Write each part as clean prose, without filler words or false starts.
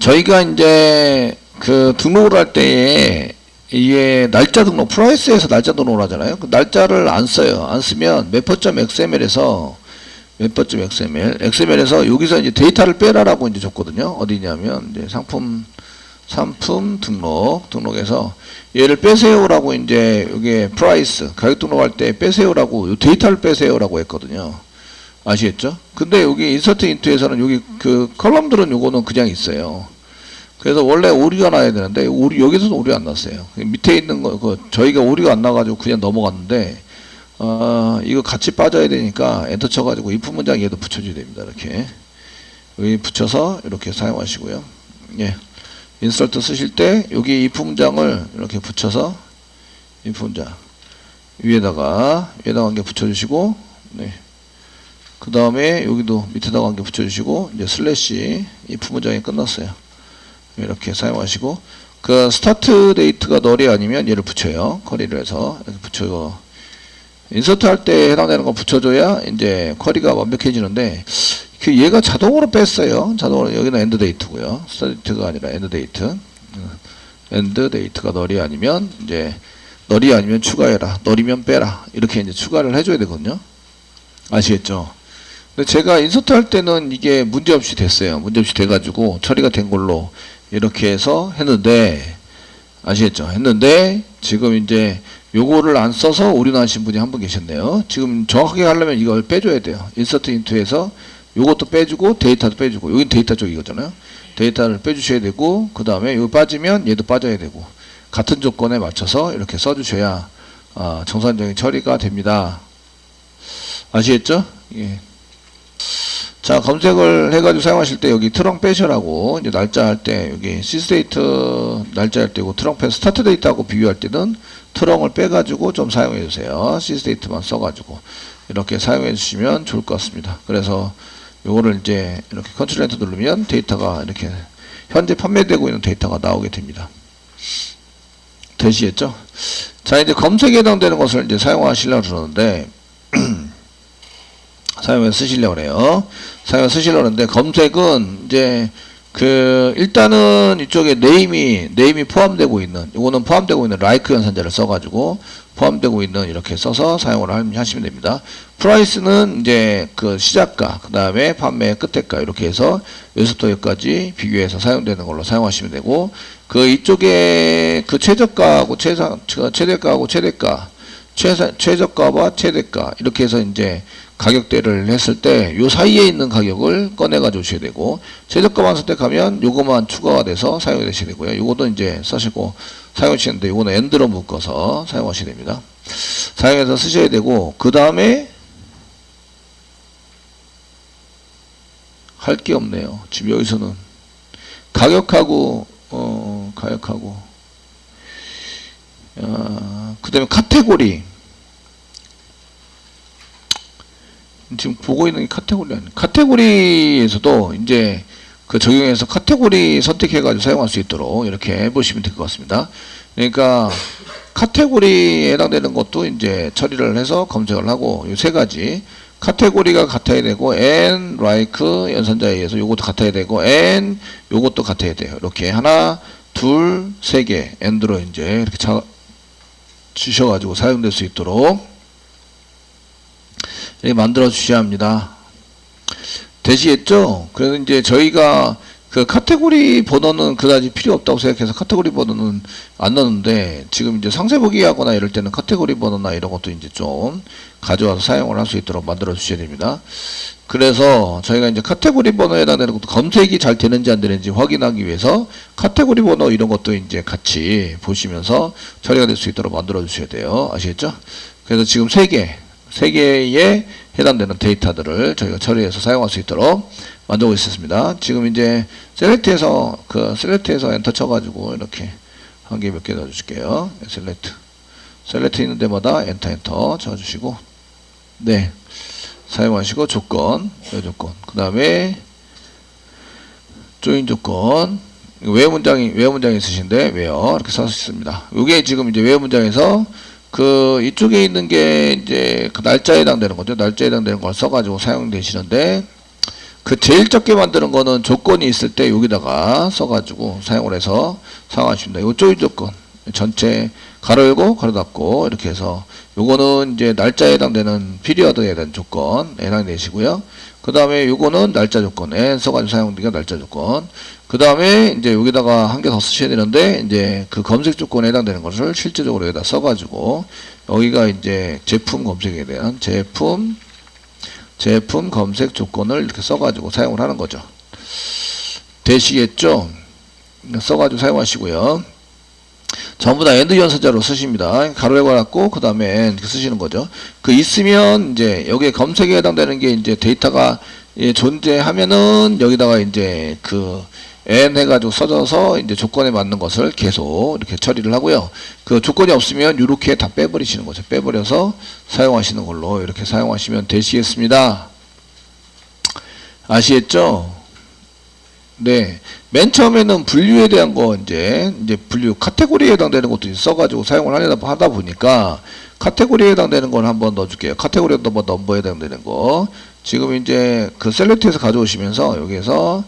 저희가 이제 그 등록을 할 때에 이게 날짜 등록, 프라이스에서 날짜 등록을 하잖아요. 그 날짜를 안 써요. 안 쓰면 map.xml에서 XML에서 여기서 이제 데이터를 빼라라고 이제 줬거든요. 어디냐면 이제 상품 등록에서 얘를 빼세요라고 이제 여기 프라이스 가격 등록할 때 빼세요라고 요 데이터를 빼세요라고 했거든요. 아시겠죠? 근데 여기 인서트 인투에서는 여기 그 컬럼들은 요거는 그냥 있어요. 그래서 원래 오류가 나야 되는데 여기서는 오류가 안 났어요. 밑에 있는 거 저희가 오류가 안 나가지고 그냥 넘어갔는데 이거 같이 빠져야 되니까 엔터 쳐가지고 if 문장 얘도 붙여줘야 됩니다. 이렇게 여기 붙여서 이렇게 사용하시고요. 예, 인서트 쓰실 때 여기 if 문장을 이렇게 붙여서 if 문장 위에다가 한 개 붙여주시고, 네. 그 다음에 여기도 밑에다가 한 개 붙여주시고 이제 슬래시 if 문장이 끝났어요. 이렇게 사용하시고 그 스타트 데이트가 널이 아니면 얘를 붙여요. 커리를 해서 이렇게 붙여요. 인서트 할 때 해당되는 거 붙여줘야 이제 쿼리가 완벽해지는데 그 얘가 자동으로 뺐어요. 자동으로 여기는 엔드 데이트고요. 스타트가 아니라 엔드 데이트. 엔드 데이트가 널이 아니면 이제 널이 아니면 추가해라. 널이면 빼라. 이렇게 이제 추가를 해줘야 되거든요. 아시겠죠? 근데 제가 인서트 할 때는 이게 문제없이 됐어요. 문제없이 돼가지고 처리가 된 걸로 이렇게 해서 했는데 아시겠죠? 했는데 지금 이제 요거를 안 써서 오류 나신 분이 한 분 계셨네요. 지금 정확하게 하려면 이걸 빼줘야 돼요. 인서트 인투에서 요것도 빼주고 데이터도 빼주고 여긴 데이터 쪽이거든요. 데이터를 빼주셔야 되고 그 다음에 이거 빠지면 얘도 빠져야 되고 같은 조건에 맞춰서 이렇게 써주셔야 정상적인 처리가 됩니다. 아시겠죠? 예. 자, 검색을 해가지고 사용하실 때 여기 트렁 빼셔라고 이제 날짜 할 때 여기 시스데이트 날짜 할 때고 트렁 빼 스타트 데이트하고 비교할 때는 트렁을 빼가지고 좀 사용해 주세요. 시스데이트만 써가지고 이렇게 사용해 주시면 좋을 것 같습니다. 그래서 요거를 이제 이렇게 컨트롤 엔터 누르면 데이터가 이렇게 현재 판매되고 있는 데이터가 나오게 됩니다. 되시겠죠? 자, 이제 검색에 해당되는 것을 이제 사용하시려고 그러는데 사용해서 쓰시려고 해요. 사용해서 쓰시려고 하는데 검색은 이제 일단은 이쪽에 네임이 포함되고 있는 요거는 포함되고 있는 라이크 연산자를 써가지고 포함되고 있는 이렇게 써서 사용을 하시면 됩니다. 프라이스는 이제 그 시작가 그 다음에 판매 끝대가 이렇게 해서 여기서부터 여기까지 비교해서 사용되는 걸로 사용하시면 되고 그 이쪽에 그 최저가하고 최대가하고 최저가와 최대가 이렇게 해서 이제 가격대를 했을 때 요 사이에 있는 가격을 꺼내 가지고 오셔야 되고 최저가만 선택하면 요거만 추가가 돼서 사용이 되셔야 되고요. 요거도 이제 쓰시고 사용하시는데 요거는 엔드로 묶어서 사용하셔야 됩니다. 사용해서 쓰셔야 되고 그 다음에 할 게 없네요. 지금 여기서는 가격하고 그 다음에 카테고리 지금 보고 있는 게 카테고리 아니에요. 카테고리에서도 이제 그 적용해서 카테고리 선택해가지고 사용할 수 있도록 이렇게 해보시면 될 것 같습니다. 그러니까 카테고리에 해당되는 것도 이제 처리를 해서 검색을 하고 이 세 가지 카테고리가 같아야 되고 and like 연산자에 의해서 요것도 같아야 되고 and 요것도 같아야 돼요. 이렇게 하나, 둘, 세 개 and로 이제 이렇게 주셔가지고 사용될 수 있도록 이렇게 만들어 주셔야 합니다. 되시겠죠? 그래서 이제 저희가 그 카테고리 번호는 그다지 필요 없다고 생각해서 카테고리 번호는 안 넣는데 지금 이제 상세 보기 하거나 이럴 때는 카테고리 번호나 이런 것도 이제 좀 가져와서 사용을 할 수 있도록 만들어 주셔야 됩니다. 그래서 저희가 이제 카테고리 번호에 해당되는 것도 검색이 잘 되는지 안 되는지 확인하기 위해서 카테고리 번호 이런 것도 이제 같이 보시면서 처리가 될 수 있도록 만들어 주셔야 돼요. 아시겠죠? 그래서 지금 세 개에 해당되는 데이터들을 저희가 처리해서 사용할 수 있도록 만들고 있었습니다. 지금 이제 셀렉트에서 엔터 쳐가지고 이렇게 한 개 몇 개 넣어줄게요. 셀렉트 있는 데마다 엔터 쳐주시고 네 사용하시고 조건 그 다음에 조인 조건 외어 문장이 있으신데 외어 이렇게 써 있습니다. 이게 지금 이제 외어 문장에서 그 이쪽에 있는 게 이제 그 날짜에 해당되는 거죠. 날짜에 해당되는 걸 써가지고 사용되시는데 그 제일 적게 만드는 거는 조건이 있을 때 여기다가 써가지고 사용을 해서 사용하십니다. 요 조인 조건 전체 가로 열고 가로 닫고 이렇게 해서 요거는 이제 날짜에 해당되는 피리어드에 대한 조건 해당되시고요. 그 다음에 요거는 날짜 조건에 써가지고 사용되니까 날짜 조건. 그 다음에 이제 여기다가 한 개 더 쓰셔야 되는데 이제 그 검색 조건에 해당되는 것을 실제적으로 여기다 써가지고 여기가 이제 제품 검색에 대한 제품 검색 조건을 이렇게 써가지고 사용을 하는 거죠. 되시겠죠? 써가지고 사용하시고요. 전부 다 엔드 연서자로 쓰십니다. 가로 열고 닫고 그 다음에 이렇게 쓰시는 거죠. 그 있으면 이제 여기에 검색에 해당되는 게 이제 데이터가 존재하면은 여기다가 이제 그 n 해가지고 써져서 이제 조건에 맞는 것을 계속 이렇게 처리를 하고요. 그 조건이 없으면 이렇게 다 빼버리시는 거죠. 빼버려서 사용하시는 걸로 이렇게 사용하시면 되시겠습니다. 아시겠죠? 네. 맨 처음에는 분류에 대한 거 이제 분류 카테고리에 해당되는 것도 써가지고 사용을 하다 보니까 카테고리에 해당되는 걸 한번 넣어줄게요. 카테고리 넘버에 해당되는 거. 지금 이제 그 셀렉트에서 가져오시면서 여기에서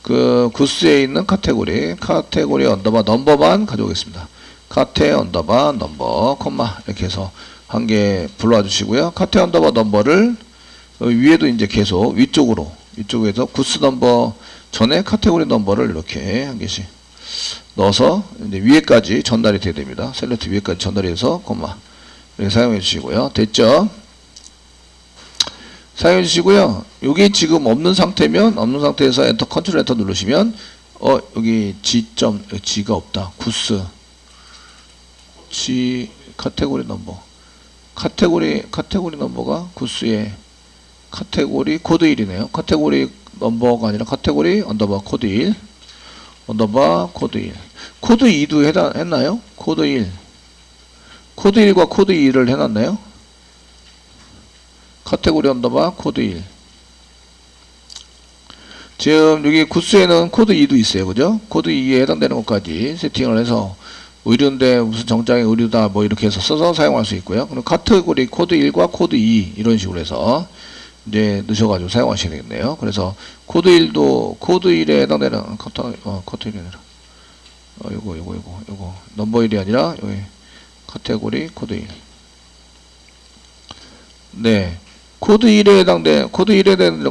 그 구스에 있는 카테고리 언더바 넘버만 가져오겠습니다. 카테 언더바 넘버 콤마 이렇게 해서 한 개 불러와 주시고요. 카테 언더바 넘버를 위에도 이제 계속 위쪽에서 구스 넘버 전에 카테고리 넘버를 이렇게 한 개씩 넣어서 이제 위에까지 전달이 돼야 됩니다. 셀렉트 위에까지 전달이 돼서 콤마 이렇게 사용해 주시고요. 됐죠? 사용해 주시고요. 여기 지금 없는 상태면 없는 상태에서 엔터 컨트롤 엔터 누르시면 여기 G가 없다. 구스 G 카테고리 넘버 카테고리 넘버가 구스의 카테고리 코드 1이네요. 카테고리 넘버가 아니라 카테고리 언더바 코드 1 코드 2도 했나요? 코드 1과 코드 2를 해놨나요? 카테고리 언더바 코드 1 지금 여기 구스에는 코드 2도 있어요. 그죠? 코드 2에 해당되는 것까지 세팅을 해서 의류인데 무슨 정장의 의류다 뭐 이렇게 해서 써서 사용할 수 있고요. 그럼 카테고리 코드 1과 코드 2 이런 식으로 해서 이제 넣으셔가지고 사용하셔야 되겠네요. 그래서 코드 1도 코드 1에 해당되는 코드 1이 아니라 요거 넘버 1이 아니라 여기 카테고리 코드 1 네. 코드 1에 해당되는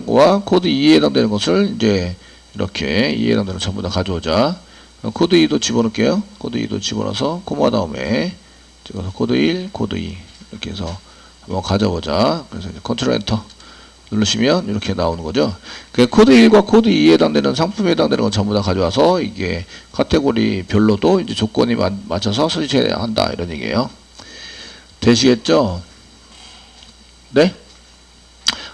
거와 코드 2에 해당되는 것을 이제 이렇게 2에 해당되는 전부 다 가져오자. 코드 2도 집어넣을게요. 코드 2도 집어넣어서 코마 다음에 찍어서 코드 1, 코드 2 이렇게 해서 한번 가져보자. 그래서 이제 컨트롤 엔터 누르시면 이렇게 나오는 거죠. 그 코드 1과 코드 2에 해당되는 상품에 해당되는 건 전부 다 가져와서 이게 카테고리 별로도 이제 조건이 맞춰서 설치해야 한다 이런 얘기예요. 되시겠죠? 네?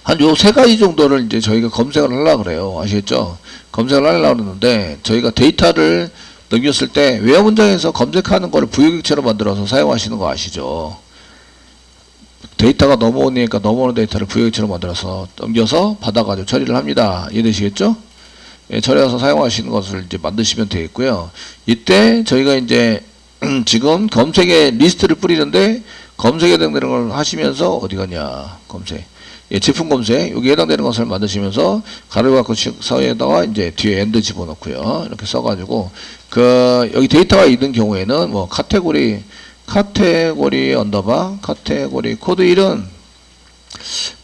한 요 세 가지 정도를 이제 저희가 검색을 하려고 그래요. 아시겠죠? 검색을 하려고 그러는데 저희가 데이터를 넘겼을 때 웨어 문장에서 검색하는 거를 부여객체로 만들어서 사용하시는 거 아시죠? 데이터가 넘어오니까 넘어오는 데이터를 부여객체로 만들어서 넘겨서 받아가지고 처리를 합니다. 이해되시겠죠? 예, 처리해서 사용하시는 것을 이제 만드시면 되겠고요. 이때 저희가 이제 지금 검색에 리스트를 뿌리는데 검색에 해당되는 걸 하시면서 어디 가냐 검색 예, 제품 검색 여기 해당되는 것을 만드시면서 가로가 서에다가 이제 뒤에 엔드 집어넣고요. 이렇게 써가지고 그 여기 데이터가 있는 경우에는 뭐 카테고리 언더바 카테고리 코드 1은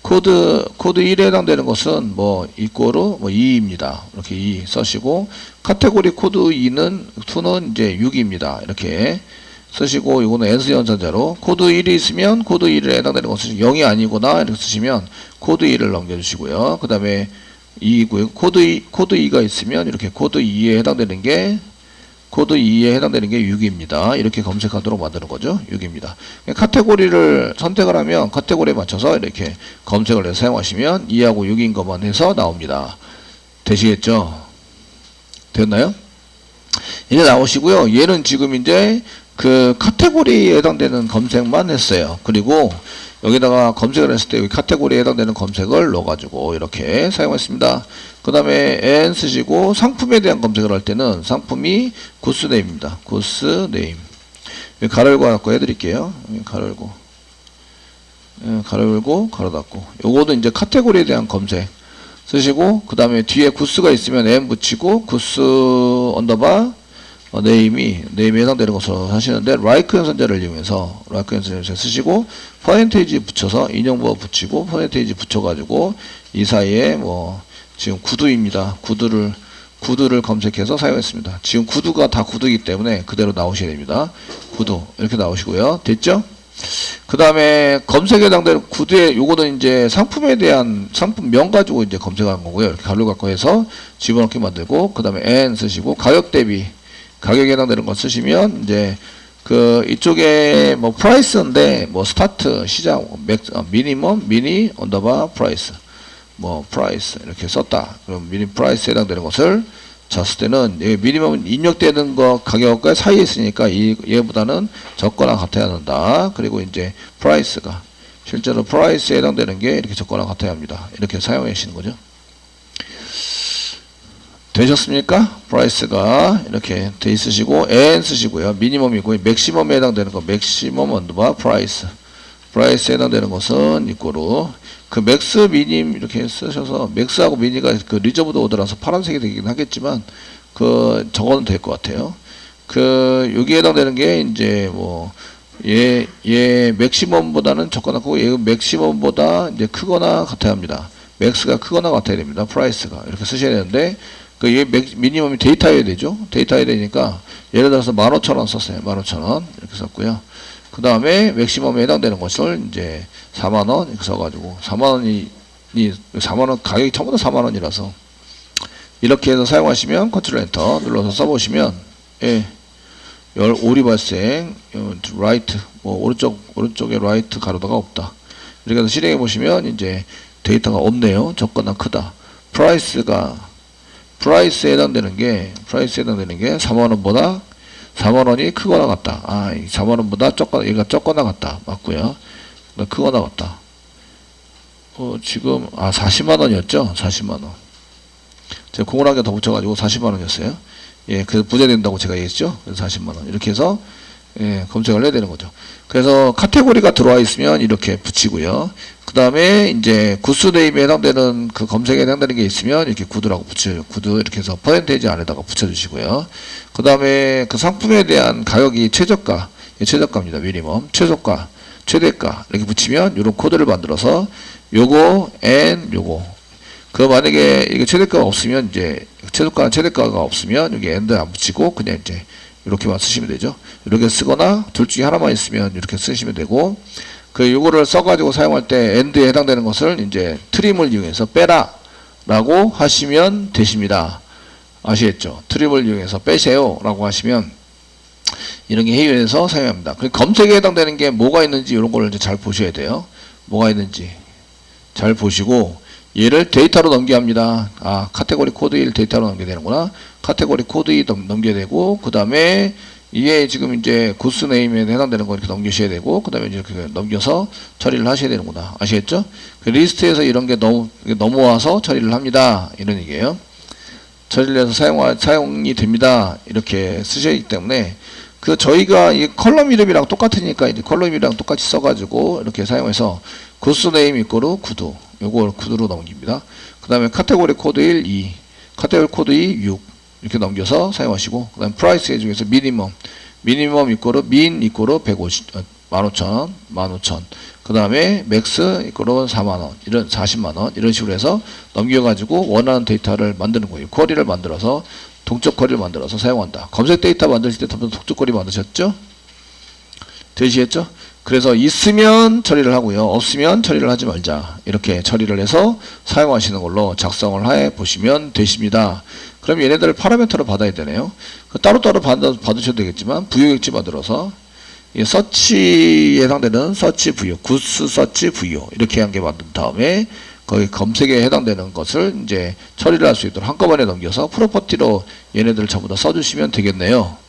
코드 1에 해당되는 것은 뭐 이꼬르 뭐 2입니다. 이렇게 2 써시고 카테고리 코드 2는 이제 6입니다. 이렇게 쓰시고 이거는 엔스 연산자로 코드 1이 있으면 코드 1에 해당되는 것은 0이 아니구나 이렇게 쓰시면 코드 1을 넘겨주시고요. 그 다음에 2고요. 코드 2가 있으면 이렇게 코드 2에 해당되는 게 6입니다. 이렇게 검색하도록 만드는 거죠. 6입니다. 카테고리를 선택을 하면 카테고리에 맞춰서 이렇게 검색을 해서 사용하시면 2하고 6인 것만 해서 나옵니다. 되시겠죠? 됐나요? 이제 나오시고요. 얘는 지금 이제 그 카테고리에 해당되는 검색만 했어요. 그리고 여기다가 검색을 했을 때 여기 카테고리에 해당되는 검색을 넣어가지고 이렇게 사용했습니다. 그 다음에 n 쓰시고 상품에 대한 검색을 할 때는 상품이 구스네임입니다. 구스네임. 가로 열고 닫고 해드릴게요. 가로 열고 가로 닫고 요거도 이제 카테고리에 대한 검색 쓰시고 그 다음에 뒤에 구스가 있으면 n 붙이고 구스 언더바 네임에 해당되는 것으로 하시는데 라이크 연산자를 이용해서 쓰시고 퍼센테이지 붙여서 인용부호 붙이고 퍼센테이지 붙여가지고 이 사이에 뭐 지금 구두입니다. 구두를 검색해서 사용했습니다. 지금 구두가 다 구두이기 때문에 그대로 나오셔야 됩니다. 구두 이렇게 나오시고요. 됐죠? 그 다음에 검색에 해당되는 구두에 요거는 이제 상품에 대한 상품명 가지고 이제 검색하는 거고요. 이렇게 가로 갖고 해서 집어넣기 만들고 그 다음에 n 쓰시고 가격 대비 가격에 해당되는 거 쓰시면 이제 그 이쪽에 뭐 프라이스인데 뭐 스타트 시작 미니멈 미니 언더바 프라이스 뭐 프라이스 이렇게 썼다. 그럼 미니 프라이스에 해당되는 것을 쳤을 때는 미니멈 입력되는 거 가격과 사이에 있으니까 얘보다는 적거나 같아야 한다. 그리고 이제 프라이스가 실제로 프라이스에 해당되는 게 이렇게 적거나 같아야 합니다. 이렇게 사용하시는 거죠. 되셨습니까? 프라이스가 이렇게 돼 있으시고 n 쓰시고요. 미니멈이고 맥시멈에 해당되는 거 맥시멈 언더바 프라이스에 해당되는 것은 이꼬로 그 맥스 미님 이렇게 쓰셔서 맥스하고 미니가 그 리저브드 오더라서 파란색이 되긴 하겠지만 그 저거는 될 것 같아요. 그 여기에 해당되는 게 이제 뭐 얘 맥시멈보다는 적거나 크고 얘 맥시멈보다 이제 크거나 같아야 합니다. 맥스가 크거나 같아야 됩니다. 프라이스가 이렇게 쓰셔야 되는데 그 얘 미니멈이 데이터여야 되죠. 데이터여야 되니까 예를 들어서 15,000원 썼어요. 15,000원 이렇게 썼고요. 그 다음에 맥시멈에 해당되는 것을 이제 4만원 이렇게 써가지고 4만원 가격이 처음부터 4만원이라서 이렇게 해서 사용하시면 컨트롤 엔터 눌러서 써보시면 예, 오리 발생 라이트 뭐 오른쪽에 라이트 가로다가 없다. 이렇게 해서 실행해 보시면 이제 데이터가 없네요. 적거나 크다. 프라이스에 해당되는 게 4만원이 크거나 같다. 4만원보다 얘가 적거나 같다. 맞고요. 크거나 같다. 지금 40만원이었죠. 40만원. 제가 공을 한 개 더 붙여가지고 40만원이었어요. 예, 그래서 부재된다고 제가 얘기했죠. 그래서 40만원. 이렇게 해서 예, 검색을 해야 되는 거죠. 그래서 카테고리가 들어와 있으면 이렇게 붙이고요. 그 다음에 이제 구스 네임에 해당되는 그 검색에 해당되는 게 있으면 이렇게 구두라고 붙여요. 구두 이렇게 해서 퍼센테이지 안에다가 붙여주시고요. 그 다음에 그 상품에 대한 가격이 최저가입니다. 미니멈, 최소가, 최대가 이렇게 붙이면 이런 코드를 만들어서 요거 그 만약에 이게 최대가가 없으면 이제 최대가가 없으면 여기 엔드 안 붙이고 그냥 이제 이렇게만 쓰시면 되죠. 이렇게 쓰거나 둘 중에 하나만 있으면 이렇게 쓰시면 되고 요거를 써가지고 사용할 때 엔드에 해당되는 것을 이제 트림을 이용해서 빼라 라고 하시면 되십니다. 아시겠죠? 트림을 이용해서 빼세요 라고 하시면 이런 게 해외에서 사용합니다. 검색에 해당되는 게 뭐가 있는지 이런 거를 이제 잘 보셔야 돼요. 뭐가 있는지 잘 보시고 얘를 데이터로 넘겨야 합니다. 카테고리 코드 1 데이터로 넘겨야 되는구나. 카테고리 코드 2 넘겨야 되고, 그 다음에 이게 지금 이제 구스 네임에 해당되는 거 이렇게 넘기셔야 되고, 그 다음에 이렇게 넘겨서 처리를 하셔야 되는구나. 아시겠죠? 그 리스트에서 이런 게 넘어와서 처리를 합니다. 이런 얘기예요. 처리를 해서 사용이 됩니다. 이렇게 쓰셔야 하기 때문에, 저희가 이 컬럼 이름이랑 똑같으니까 이제 컬럼 이름이랑 똑같이 써가지고 이렇게 사용해서 구스 네임 이꼬르 구두. 요걸 구두로 넘깁니다. 그 다음에 카테고리 코드 1, 2, 카테고리 코드 2, 6 이렇게 넘겨서 사용하시고, 그 다음에 프라이스 중에서 미니멈 이꼬르 민 이꼬르 15,000 그 다음에 맥스 이꼬르 4만원 이런 40만원 이런 식으로 해서 넘겨가지고 원하는 데이터를 만드는 거예요. 쿼리를 만들어서 동적 쿼리를 만들어서 사용한다. 검색 데이터 만드실 때 동적 쿼리 만드셨죠? 되시겠죠? 그래서 있으면 처리를 하고요. 없으면 처리를 하지 말자. 이렇게 처리를 해서 사용하시는 걸로 작성을 해 보시면 되십니다. 그럼 얘네들을 파라미터로 받아야 되네요. 따로따로 받으셔도 되겠지만 부여객지 만들어서 서치에 해당되는 서치 부여, 구스 서치 부여 이렇게 한 개 만든 다음에 거기 검색에 해당되는 것을 이제 처리를 할 수 있도록 한꺼번에 넘겨서 프로퍼티로 얘네들을 전부 다 써주시면 되겠네요.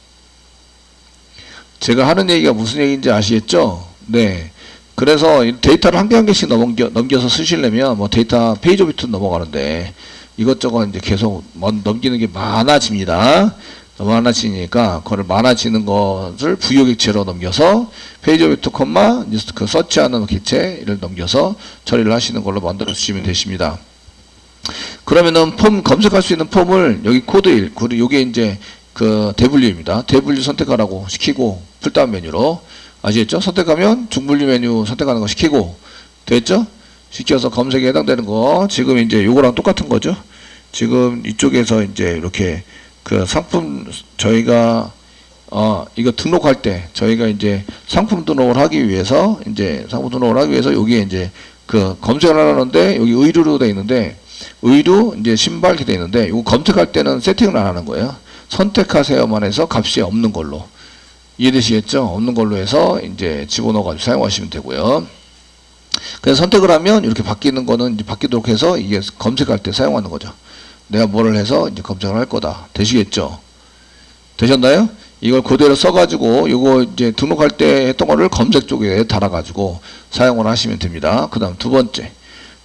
제가 하는 얘기가 무슨 얘기인지 아시겠죠? 네. 그래서 데이터를 한 개 한 개씩 넘겨서 쓰시려면 뭐 데이터 페이지 오브 비트 넘어가는데 이것저것 이제 계속 넘기는 게 많아집니다. 많아지니까 그걸 많아지는 것을 부여객체로 넘겨서 페이지 오브 비트 콤마 그 서치하는 객체를 넘겨서 처리를 하시는 걸로 만들어 주시면 되십니다. 그러면은 폼 검색할 수 있는 폼을 여기 코드 1, 그리고 요게 이제 그 W입니다. W 선택하라고 시키고 풀다운 메뉴로 아시겠죠? 선택하면 중분류 메뉴 선택하는 거 시키고 됐죠? 시켜서 검색에 해당되는 거 지금 이제 요거랑 똑같은 거죠. 지금 이쪽에서 이제 이렇게 그 상품 저희가 이거 등록할 때 저희가 이제 상품 등록을 하기 위해서 이제 상품 등록을 하기 위해서 여기에 이제 그 검색을 하는데 여기 의류로 돼 있는데 의류 이제 신발 이렇게 돼 있는데 이거 검색할 때는 세팅을 안 하는 거예요. 선택하세요만 해서 값이 없는 걸로 이해되시겠죠? 없는 걸로 해서 이제 집어넣어 가지고 사용하시면 되고요. 그래서 선택을 하면 이렇게 바뀌는 거는 이제 바뀌도록 해서 이게 검색할 때 사용하는 거죠. 내가 뭐를 해서 이제 검색을 할 거다. 되시겠죠? 되셨나요? 이걸 그대로 써가지고 이거 이제 등록할 때 했던 거를 검색 쪽에 달아가지고 사용을 하시면 됩니다. 그 다음 두 번째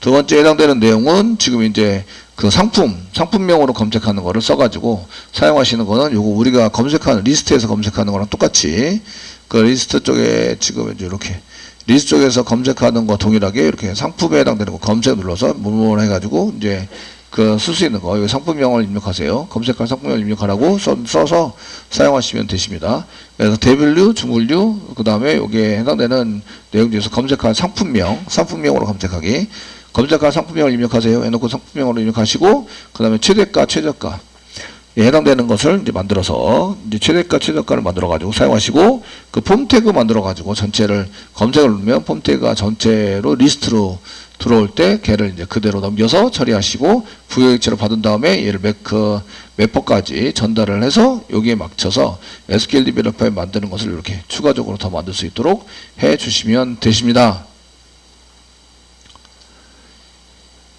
해당되는 내용은 지금 이제 그 상품명으로 검색하는 거를 써가지고 사용하시는 거는 요거 우리가 검색하는 리스트에서 검색하는 거랑 똑같이 그 리스트 쪽에 지금 이제 이렇게 리스트 쪽에서 검색하는 거 동일하게 이렇게 상품에 해당되는 거 검색 눌러서 뭐뭐 해가지고 이제 그 쓸 수 있는 거, 여기 상품명을 입력하세요. 검색할 상품명을 입력하라고 써서 사용하시면 되십니다. 그래서 대분류, 중분류, 그 다음에 여기에 해당되는 내용 중에서 검색할 상품명으로 검색하기. 검색할 상품명을 입력하세요. 해놓고 상품명으로 입력하시고, 그 다음에 최대가, 최저가. 예, 해당되는 것을 이제 만들어서, 이제 최대가, 최저가를 만들어가지고 사용하시고, 그 폼 태그 만들어가지고 전체를 검색을 누르면 폼 태그가 전체로 리스트로 들어올 때 걔를 이제 그대로 넘겨서 처리하시고 부여일치를 받은 다음에 얘를 매퍼까지 전달을 해서 여기에 맞춰서 SQL 디벨로퍼에 만드는 것을 이렇게 추가적으로 더 만들 수 있도록 해 주시면 되십니다.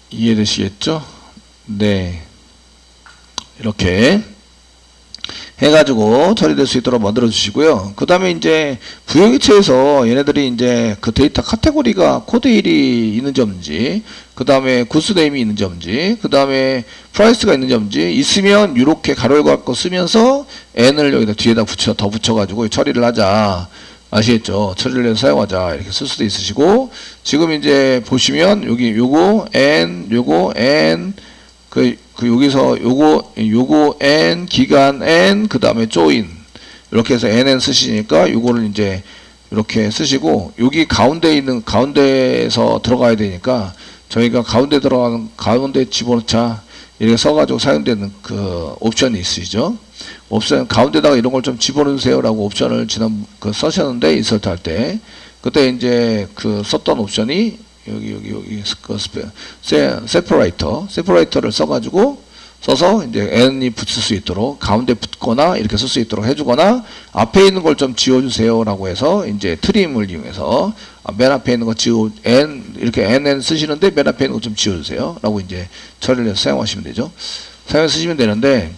이해되시겠죠? 네. 이렇게 해가지고 처리될 수 있도록 만들어 주시고요. 그 다음에 이제 부여기체에서 얘네들이 이제 그 데이터 카테고리가 코드 1이 있는 점인지, 그 다음에 구스 네임이 있는 점인지, 그 다음에 프라이스가 있는 점인지 있으면 이렇게 가로를 갖고 쓰면서 n을 여기다 뒤에다 더 붙여가지고 처리를 하자. 아시겠죠? 처리를 해서 사용하자. 이렇게 쓸 수도 있으시고, 지금 이제 보시면 여기 요거 n, 여기서 요거 n, 기간 n, 그 다음에 join. 이렇게 해서 nn 쓰시니까 요거를 이제 이렇게 쓰시고, 여기 가운데에서 들어가야 되니까, 저희가 가운데 집어넣자. 이렇게 써가지고 사용되는 그 옵션이 있으시죠? 옵션, 가운데다가 이런 걸 좀 집어넣으세요. 라고 옵션을 써셨는데, 인서트 할 때. 그때 이제 그 썼던 옵션이 여기 세퍼레이터를 써서 이제 n이 붙을 수 있도록 가운데 붙거나 이렇게 쓸 수 있도록 해주거나 앞에 있는 걸 좀 지워주세요라고 해서 이제 트림을 이용해서 맨 앞에 있는 거 이렇게 nn 쓰시는데 맨 앞에 있는 거 좀 지워주세요라고 이제 처리를 해서 사용하시면 되죠. 사용해서 쓰시면 되는데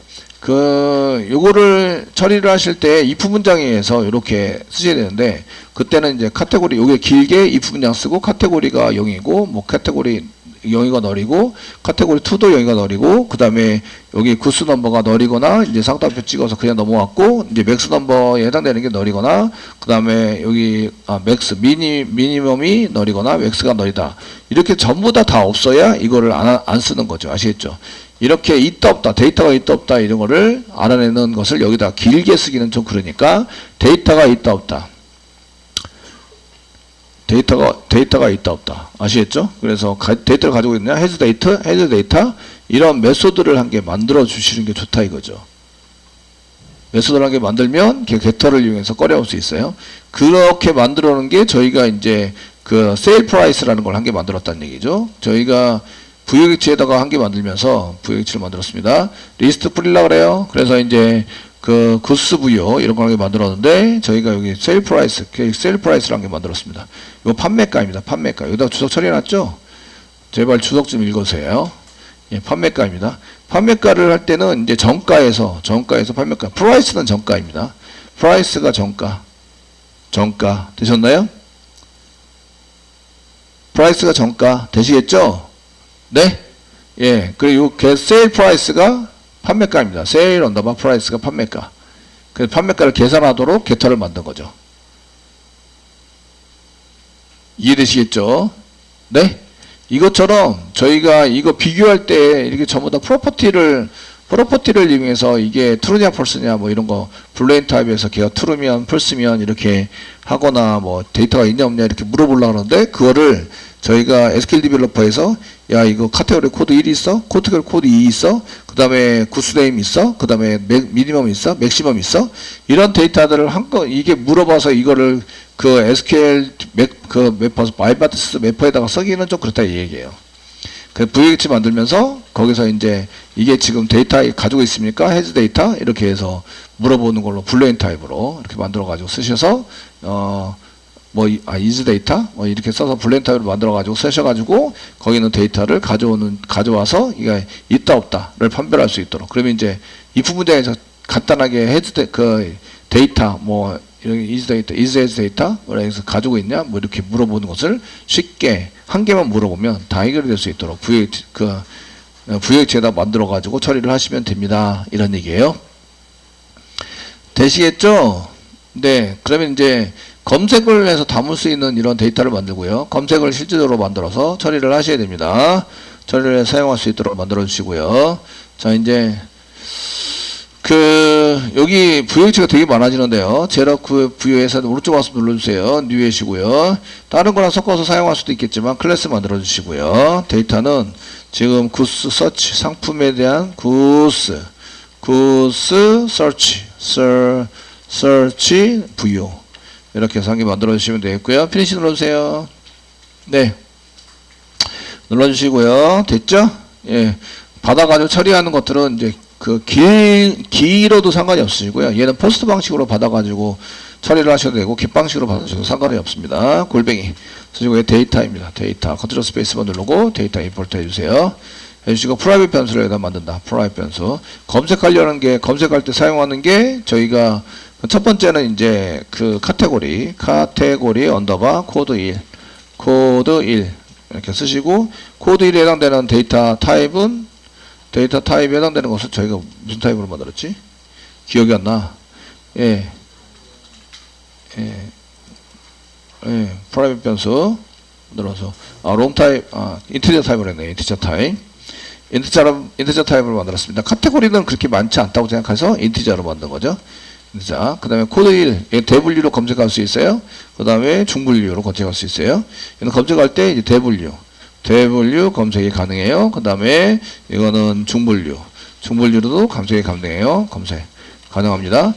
요거를 처리를 하실 때 if 문장에서 이렇게 쓰셔야 되는데, 그때는 이제 카테고리, 요게 길게 if 문장 쓰고, 카테고리가 0이고, 뭐, 카테고리 0이가 널이고, 카테고리 2도 0이가 널이고, 그 다음에 여기 구스 넘버가 널이거나, 이제 쌍따옴표 찍어서 그냥 넘어왔고, 이제 맥스 넘버에 해당되는 게 널이거나, 그 다음에 여기, 미니멈이 널이거나, 맥스가 널이다. 이렇게 전부 다 없어야 이거를 안 쓰는 거죠. 아시겠죠? 이렇게 있다 없다, 데이터가 있다 없다 이런 거를 알아내는 것을 여기다 길게 쓰기는 좀 그러니까 데이터가 있다 없다. 데이터가 있다 없다. 아시겠죠? 그래서 데이터를 가지고 있느냐, 헤드 데이터 이런 메소드를 한 개 만들어 주시는 게 좋다 이거죠. 메소드를 한 개 만들면 겟터를 이용해서 꺼내올 수 있어요. 그렇게 만들어 놓은 게 저희가 이제 그 세일 프라이스라는 걸 한 개 만들었다는 얘기죠. 저희가 부여기치에다가 한 개 만들면서 부여기치를 만들었습니다. 리스트 뿌리려고 그래요. 그래서 이제 그 구스 부여 이런 걸 한 개 만들었는데 저희가 여기 세일 프라이스를 한 개 만들었습니다. 이거 판매가입니다. 판매가. 여기다 주석 처리해놨죠? 제발 주석 좀 읽으세요. 예, 판매가입니다. 판매가를 할 때는 이제 정가에서 판매가. 프라이스는 정가입니다. 프라이스가 정가 되셨나요? 프라이스가 정가 되시겠죠? 네? 예. 그리고 세일 프라이스가 판매가입니다. 세일 언더바 프라이스가 판매가. 그래서 판매가를 계산하도록 겟터를 만든 거죠. 이해되시겠죠? 네? 이것처럼 저희가 이거 비교할 때 이렇게 전부 다 프로퍼티를 이용해서 이게 true냐 false냐 뭐 이런 거 블레인 타입에서 걔가 true면 false면 이렇게 하거나 뭐 데이터가 있냐 없냐 이렇게 물어보려고 하는데 그거를 저희가 SQL 디벨로퍼에서 야 이거 카테고리 코드 1이 있어? 카테고리 코드 2 있어? 그 다음에 구스네임 있어? 그 다음에 미니멈 있어? 맥시멈 있어? 이런 데이터들을 이게 물어봐서 이거를 그 SQL 마이바티스 매퍼에다가 쓰기는 좀 그렇다 이 얘기예요. 그 VX 만들면서 거기서 이제 이게 지금 데이터 가지고 있습니까? 헤즈 데이터 이렇게 해서 물어보는 걸로 블레인 타입으로 이렇게 만들어 가지고 쓰셔서 이즈 데이터 이렇게 써서 블레인 타입으로 만들어 가지고 쓰셔가지고 거기 있는 데이터를 가져와서 이게 있다 없다를 판별할 수 있도록. 그러면 이제 if 문장에서 간단하게 헤즈 데이터 이즈 데이터, is 데이터, 그래서 가지고 있냐, 뭐 이렇게 물어보는 것을 쉽게 한 개만 물어보면 다 해결이 될 수 있도록 VH에다 만들어가지고 처리를 하시면 됩니다. 이런 얘기예요. 되시겠죠? 네. 그러면 이제 검색을 해서 담을 수 있는 이런 데이터를 만들고요. 검색을 실질적으로 만들어서 처리를 하셔야 됩니다. 처리를 해서 사용할 수 있도록 만들어 주시고요. 자, 이제 여기 VH가 되게 많아지는데요. 제로크 VH에서 오른쪽 와서 눌러주세요. 뉴에시고요. 다른 거랑 섞어서 사용할 수도 있겠지만 클래스 만들어 주시고요. 데이터는 지금 구스 서치 상품에 대한 구스 서치 VO 이렇게 해서 한 개 만들어 주시면 되겠고요. 피니시 눌러주세요. 네. 눌러주시고요. 됐죠? 예. 받아가지고 처리하는 것들은 이제 길어도 상관이 없으시고요. 얘는 포스트 방식으로 받아가지고 처리를 하셔도 되고, 깃 방식으로 받으셔도 상관이 없습니다. 골뱅이. 쓰시고, 얘 데이터입니다. 데이터. 컨트롤 스페이스만 누르고, 데이터 임포트 해주세요. 해주시고, 프라이빗 변수를 여기다 만든다. 프라이빗 변수. 검색할 때 사용하는 게, 저희가, 첫 번째는 이제, 카테고리 언더바 코드 1. 이렇게 쓰시고, 코드 1에 해당되는 데이터 타입에 해당되는 것을 저희가 무슨 타입으로 만들었지? 기억이 안 나. 프라이빗 변수 만들어서 롱 타입, 인티저 타입으로 했네요. 인티저 타입으로 만들었습니다. 카테고리는 그렇게 많지 않다고 생각해서 인티저로 만든 거죠. 자, 그 다음에 코드 1, 대분류로 검색할 수 있어요. 그 다음에 중분류로 검색할 수 있어요. 이는 검색할 때 이제 대분류 검색이 가능해요. 그 다음에 이거는 중분류로도 검색이 가능해요. 검색 가능합니다.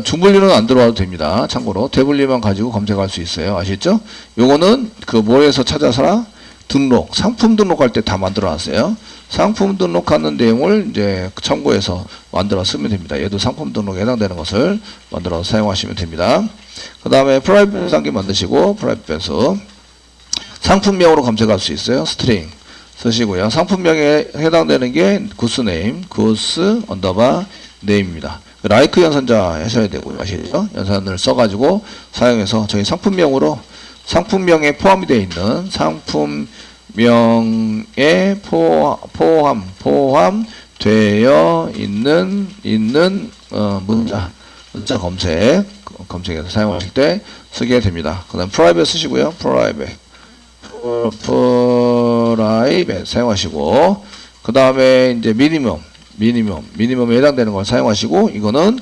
중분류는 안 들어와도 됩니다. 참고로 대분류만 가지고 검색할 수 있어요. 아시죠? 요거는 뭐에서 찾아서 상품 등록할 때 다 만들어 놨어요. 상품 등록하는 내용을 이제 참고해서 만들어 쓰면 됩니다. 얘도 상품 등록에 해당되는 것을 만들어서 사용하시면 됩니다. 그 다음에 프라이빗 단계 만드시고, 프라이빗 변수 상품명으로 검색할 수 있어요. 스트링 쓰시고요. 상품명에 해당되는 게 구스네임, 구스 언더바 네임입니다. 라이크 연산자 하셔야 되고요. 아시죠? 연산을 써가지고 사용해서 저희 상품명에 포함이 되어 있는 상품명에 포함되어 있는 문자 검색해서 사용하실 때 쓰게 됩니다. 그 다음 프라이빗 쓰시고요. 프라이빗 사용하시고, 그 다음에 이제 미니멈에 해당되는 걸 사용하시고, 이거는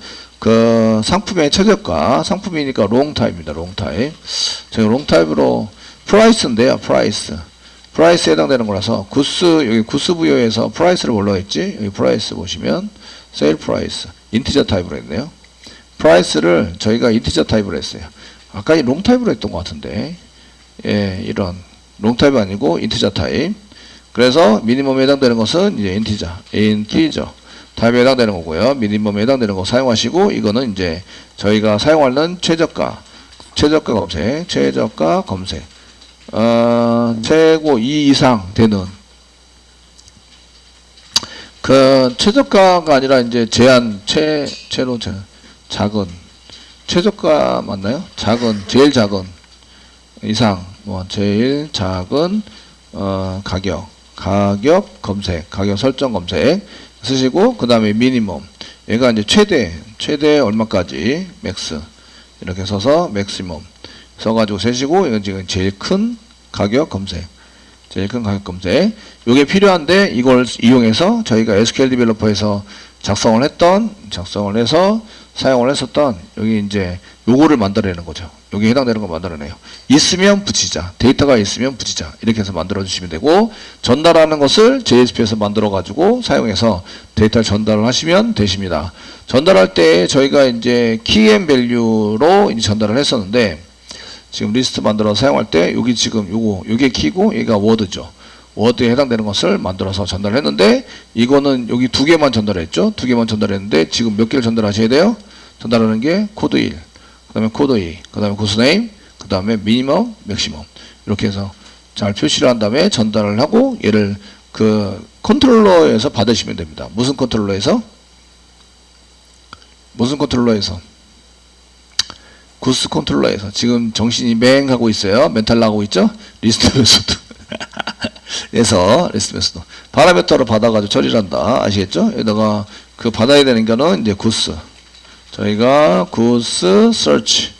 상품의 최저가, 상품이니까 롱타입입니다. 롱타입. 저희 롱타입으로 프라이스인데요. 프라이스에 해당되는 거라서 여기 구스 부여에서 프라이스를 뭘로 했지? 여기 프라이스 보시면 세일 프라이스 인티저 타입으로 했네요. 프라이스를 저희가 인티저 타입으로 했어요. 아까 롱타입으로 했던 것 같은데, 이런 롱타입이 아니고 인티저 타입. 그래서 미니멈에 해당되는 것은 이제 인티저 타입에 해당되는 거고요. 미니멈에 해당되는 거 사용하시고, 이거는 이제 저희가 사용하는 최저가 검색 최고 2 이상 되는 최저가가 아니라 이제 작은 최저가 맞나요? 제일 작은 이상 제일 작은 가격 검색, 가격 설정 검색 쓰시고, 그 다음에 미니멈, 얘가 이제 최대 얼마까지 맥스 이렇게 써서 맥시멈 써가지고 세시고, 이건 지금 제일 큰 가격 검색 제일 큰 가격 검색. 요게 필요한데 이걸 이용해서 저희가 SQL 디벨로퍼에서 작성을 해서 사용을 했었던 여기 이제 요거를 만들어내는 거죠. 여기에 해당되는 거 만들어내요. 있으면 붙이자. 데이터가 있으면 붙이자. 이렇게 해서 만들어 주시면 되고, 전달하는 것을 JSP에서 만들어 가지고 사용해서 데이터를 전달을 하시면 되십니다. 전달할 때 저희가 이제 키 앤 밸류로 이제 전달을 했었는데, 지금 리스트 만들어 사용할 때 여기 지금 요게 키고 얘가 워드죠. 워드에 해당되는 것을 만들어서 전달을 했는데, 이거는 여기 두 개만 전달했죠. 두 개만 전달했는데 지금 몇 개를 전달하셔야 돼요? 전달하는 게 코드 1, 그 다음에 코드 2, 그 다음에 구스네임, 그 다음에 미니멈, 맥시멈. 이렇게 해서 잘 표시를 한 다음에 전달을 하고 얘를 그 컨트롤러에서 받으시면 됩니다. 무슨 컨트롤러에서? 구스 컨트롤러에서. 지금 정신이 맹하고 있어요. 멘탈 나고 있죠? 리스트 메소드. 리스트 메소드. 파라미터로 받아가지고 처리를 한다. 아시겠죠? 여기다가 그 받아야 되는 거는 이제 구스. 저희가 구스 서치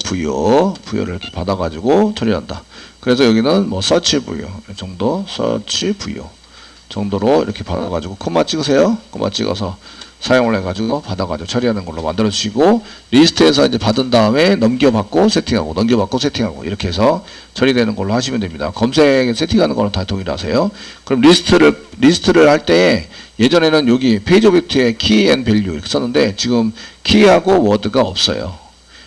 부여를 이렇게 받아가지고 처리한다. 그래서 여기는 뭐 서치 부여 정도, 서치 부여 정도로 이렇게 받아가지고 코마 찍으세요. 코마 찍어서 사용을 해가지고 받아가지고 처리하는 걸로 만들어 주시고, 리스트에서 이제 받은 다음에 넘겨받고 세팅하고 이렇게 해서 처리되는 걸로 하시면 됩니다. 검색 세팅하는 거는 다 동일하세요. 그럼 리스트를 할 때 예전에는 여기 페이지 오브젝트에 키 앤 밸류 이렇게 썼는데 지금 키하고 워드가 없어요.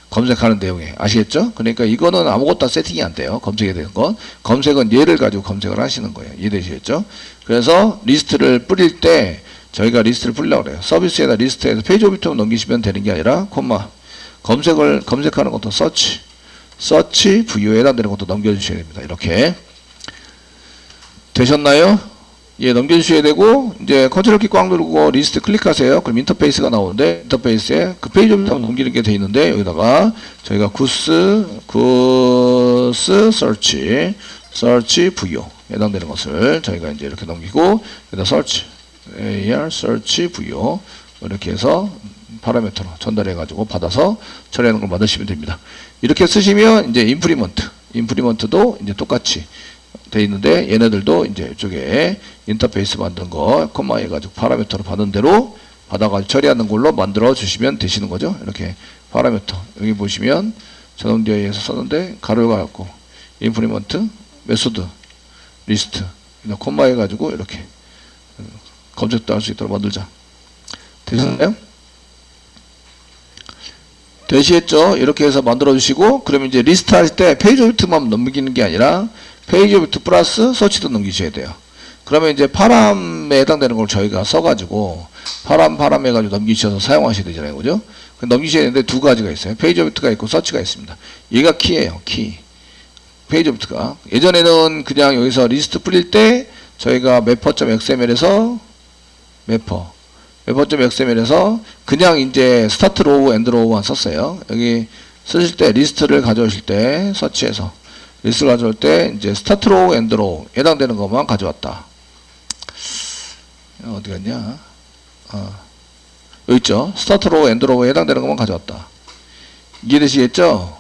검색하는 내용에. 아시겠죠? 그러니까 이거는 아무것도 세팅이 안 돼요. 검색에 대한 건. 검색은 얘를 가지고 검색을 하시는 거예요. 이해되시겠죠? 그래서 리스트를 뿌릴 때 저희가 리스트를 뿌리려고 그래요. 서비스에다 리스트에서 페이지 오브젝트로 넘기시면 되는 게 아니라 콤마 검색하는 것도 서치 부유에 해당되는 것도 넘겨주셔야 됩니다. 이렇게 되셨나요? 예, 넘겨주셔야 되고, 이제 컨트롤 키 꽉 누르고 리스트 클릭하세요. 그럼 인터페이스가 나오는데, 인터페이스에 그 페이지 오브젝트 넘기는 게 돼 있는데, 여기다가 저희가 구스 서치 부유 해당되는 것을 저희가 이제 이렇게 넘기고, 여기다 서치 부유 이렇게 해서 파라미터로 전달해 가지고 받아서 처리하는 걸 만드시면 됩니다. 이렇게 쓰시면 이제 인프리먼트도 이제 똑같이 돼 있는데, 얘네들도 이제 이쪽에 인터페이스 만든 거 콤마 해가지고 파라미터로 받은 대로 받아가지고 처리하는 걸로 만들어 주시면 되시는 거죠. 이렇게 파라미터 여기 보시면 전원디아이에서 썼는데 가로가 갖고 인프리먼트 메소드 리스트 콤마 해가지고 이렇게 검색도 할 수 있도록 만들자. 되셨나요? 되시겠죠? 이렇게 해서 만들어 주시고, 그러면 이제 리스트 할 때 페이지 오브젝트만 넘기는 게 아니라 페이지 오브젝트 플러스 서치도 넘기셔야 돼요. 그러면 이제 파람에 해당되는 걸 저희가 써가지고 파람 해가지고 넘기셔서 사용하셔야 되잖아요. 그죠? 넘기셔야 되는데 두 가지가 있어요. 페이지 오브젝트가 있고 서치가 있습니다. 얘가 키예요. 키. 페이지 오브젝트가. 예전에는 그냥 여기서 리스트 뿌릴 때 저희가 mapper.xml에서 mapper.xml에서 그냥 이제 스타트 로우 엔드 로우만 썼어요. 여기 쓰실 때 리스트를 가져오실 때 서치해서 리스트를 가져올 때 이제 스타트 로우 엔드 로우 해당되는 것만 가져왔다. 어디 갔냐? 여기 있죠. 스타트 로우 엔드 로우에 해당되는 것만 가져왔다. 이해되시겠죠?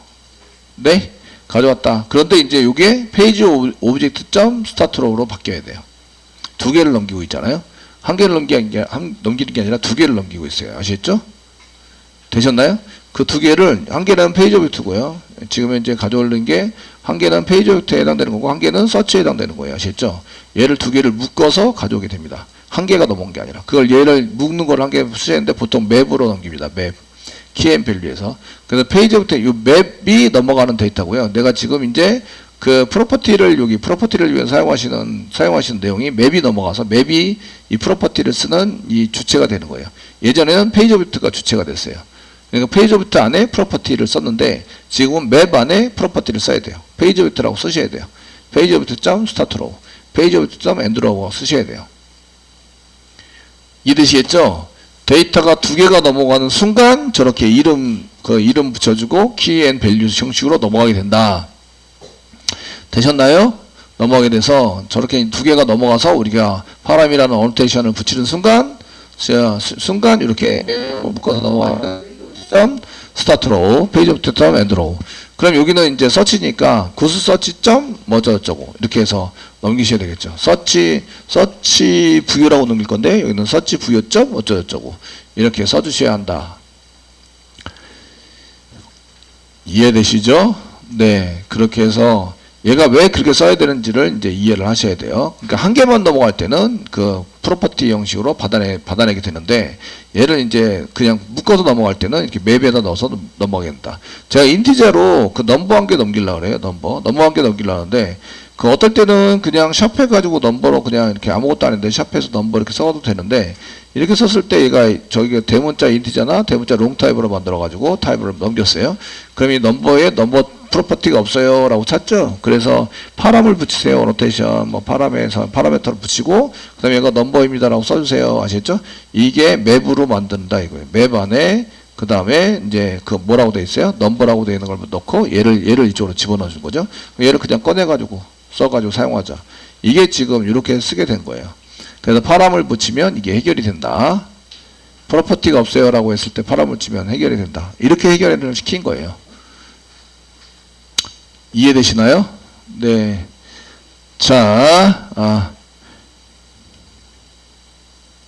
네? 가져왔다. 그런데 이제 이게 페이지 오브젝트 점 스타트 로우로 바뀌어야 돼요. 두 개를 넘기고 있잖아요. 한 개를 넘기는 게 아니라 두 개를 넘기고 있어요. 아시겠죠? 되셨나요? 그 두 개를, 한 개는 페이지 오브젝트고요. 지금 이제 가져오는 게 한 개는 페이지 오브젝트에 해당되는 거고 한 개는 서치에 해당되는 거예요. 아시겠죠? 얘를 두 개를 묶어서 가져오게 됩니다. 한 개가 넘어온 게 아니라. 그걸 얘를 묶는 걸 한 개 쓰시는데 보통 맵으로 넘깁니다. 맵. 키앤밸류에서. 그래서 페이지 오브젝트 이 맵이 넘어가는 데이터고요. 내가 지금 이제 그 프로퍼티를 위해 사용하시는 내용이 맵이 넘어가서 맵이 이 프로퍼티를 쓰는 이 주체가 되는 거예요. 예전에는 페이지 오브젝트가 주체가 됐어요. 그러니까 페이지 오브젝트 안에 프로퍼티를 썼는데 지금은 맵 안에 프로퍼티를 써야 돼요. 페이지 오브젝트라고 쓰셔야 돼요. 페이지 오브젝트 점 스타트 로우, 페이지 오브젝트 점 엔드 로우 쓰셔야 돼요. 이해되시겠죠? 데이터가 두 개가 넘어가는 순간 저렇게 이름 붙여주고 키 앤 밸류 형식으로 넘어가게 된다. 되셨나요? 넘어가게 돼서 저렇게 두 개가 넘어가서 우리가 파람이라는 어노테이션을 붙이는 순간 이렇게 묶어서 넘어가는 스타트 로우, 페이지 오브젝트 점 엔드 로우. 그럼 여기는 이제 서치니까 구스 서치 점 뭐저쩌고 이렇게 해서 넘기셔야 되겠죠. 서치 부여라고 넘길 건데 여기는 서치 부여 점 어쩌고저쩌고 이렇게 써주셔야 한다. 이해되시죠? 네, 그렇게 해서 얘가 왜 그렇게 써야 되는지를 이제 이해를 하셔야 돼요. 그러니까 한 개만 넘어갈 때는 그 프로퍼티 형식으로 받아내게 되는데 얘를 이제 그냥 묶어서 넘어갈 때는 이렇게 맵에다 넣어서 넘어가게 된다. 제가 인티저로 그 넘버 한 개 넘기려고 그래요. 넘버 한 개 넘기려고 하는데 그 어떨 때는 그냥 샵해가지고 넘버로 그냥 이렇게 아무것도 아닌데 샵해서 넘버 이렇게 써도 되는데 이렇게 썼을 때 얘가 저기 대문자 인티저나 대문자 롱 타입으로 만들어가지고 타입을 넘겼어요. 그럼 이 넘버에 넘버 프로퍼티가 없어요 라고 찾죠. 그래서 파람을 붙이세요. 노테이션 뭐 파라메에서 파라메터를 붙이고 그 다음에 얘가 넘버입니다 라고 써주세요. 아시겠죠? 이게 맵으로 만든다 이거예요. 맵 안에 그 다음에 이제 그 뭐라고 돼 있어요? 넘버라고 돼 있는 걸 넣고 얘를 이쪽으로 집어넣어 준 거죠. 얘를 그냥 꺼내가지고 써가지고 사용하자. 이게 지금 이렇게 쓰게 된 거예요. 그래서 파람을 붙이면 이게 해결이 된다. 프로퍼티가 없어요 라고 했을 때 파람을 붙이면 해결이 된다. 이렇게 해결을 시킨 거예요. 이해되시나요? 네. 자,